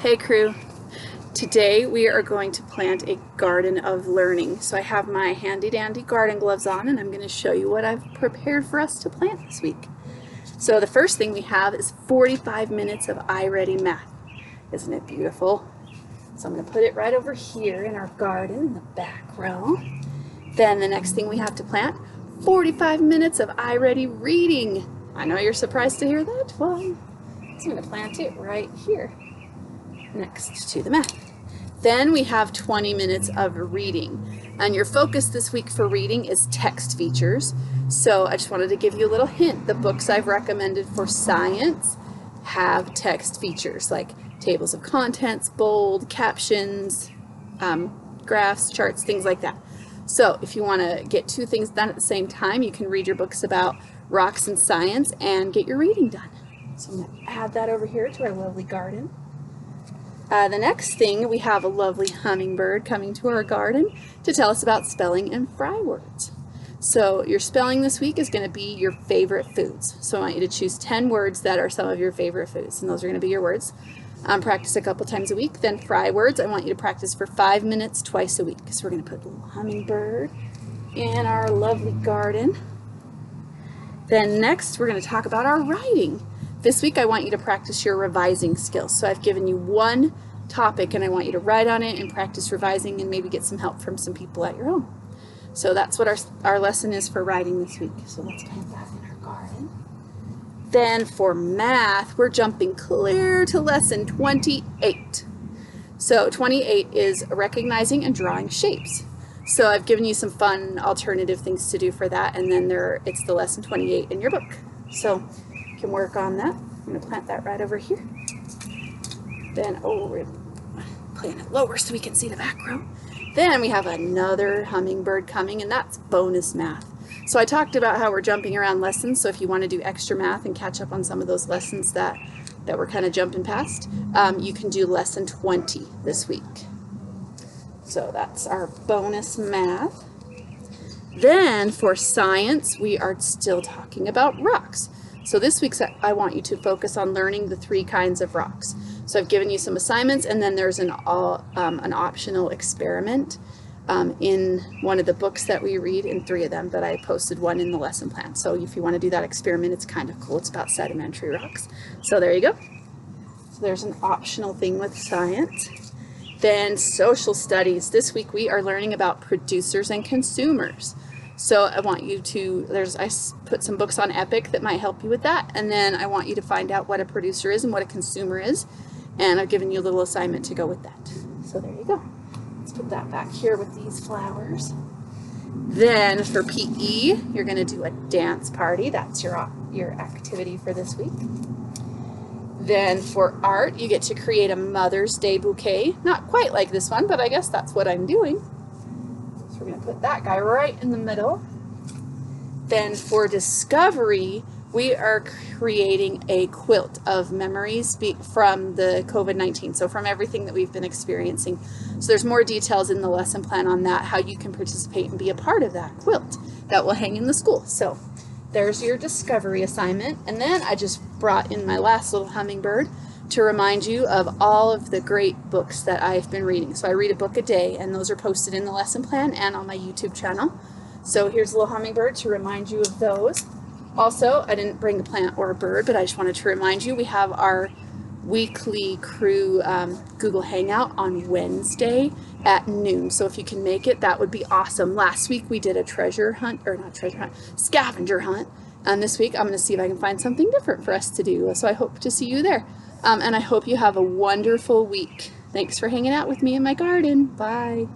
Hey crew, today we are going to plant a garden of learning. So I have my handy dandy garden gloves on and I'm going to show you what I've prepared for us to plant this week. So the first thing we have is 45 minutes of iReady math. Isn't it beautiful? So I'm going to put it right over here in our garden in the back row. Then the next thing we have to plant, 45 minutes of iReady reading. I know you're surprised to hear that one. So I'm going to plant it right here next to the math. Then we have 20 minutes of reading, and your focus this week for reading is text features. So I just wanted to give you a little hint. The books I've recommended for science have text features like tables of contents, bold, captions, graphs, charts, things like that. So if you want to get two things done at the same time, you can read your books about rocks and science and get your reading done. So I'm going to add that over here to our lovely garden. The next thing, we have a lovely hummingbird coming to our garden to tell us about spelling and fry words. So your spelling this week is going to be your favorite foods. So I want you to choose 10 words that are some of your favorite foods, and those are going to be your words. Practice a couple times a week. Then fry words, I want you to practice for 5 minutes twice a week. So we're going to put a little hummingbird in our lovely garden. Then next, we're going to talk about our writing. This week I want you to practice your revising skills. So I've given you one topic and I want you to write on it and practice revising and maybe get some help from some people at your home. So that's what our lesson is for writing this week. So let's plant that in our garden. Then for math, we're jumping clear to lesson 28. So 28 is recognizing and drawing shapes. So I've given you some fun alternative things to do for that, and then it's the lesson 28 in your book. So can work on that. I'm going to plant that right over here. Then, we're plant it lower so we can see the back row. Then we have another hummingbird coming, and that's bonus math. So I talked about how we're jumping around lessons, so if you want to do extra math and catch up on some of those lessons that we're kind of jumping past, you can do lesson 20 this week. So that's our bonus math. Then for science, we are still talking about rocks. So this week I want you to focus on learning the 3 kinds of rocks. So I've given you some assignments, and then there's an optional experiment in one of the books that we read, in 3 of them, but I posted one in the lesson plan. So if you want to do that experiment, it's kind of cool. It's about sedimentary rocks. So there you go. So there's an optional thing with science. Then social studies. This week we are learning about producers and consumers. So I want you to, I put some books on Epic that might help you with that, and then I want you to find out what a producer is and what a consumer is, and I've given you a little assignment to go with that. So there you go. Let's put that back here with these flowers. Then for PE, you're going to do a dance party. That's your activity for this week. Then for art, you get to create a Mother's Day bouquet. Not quite like this one, but I guess that's what I'm doing. We're going to put that guy right in the middle. Then for discovery, we are creating a quilt of memories from the COVID-19, so from everything that we've been experiencing. So there's more details in the lesson plan on that, how you can participate and be a part of that quilt that will hang in the school. So there's your discovery assignment. And then I just brought in my last little hummingbird to remind you of all of the great books that I've been reading. So I read a book a day, and those are posted in the lesson plan and on my YouTube channel. So here's a little hummingbird to remind you of those. Also, I didn't bring a plant or a bird, but I just wanted to remind you we have our weekly crew Google Hangout on Wednesday at noon. So if you can make it, that would be awesome. Last week we did a scavenger hunt. And this week I'm going to see if I can find something different for us to do. So I hope to see you there. And I hope you have a wonderful week. Thanks for hanging out with me in my garden. Bye.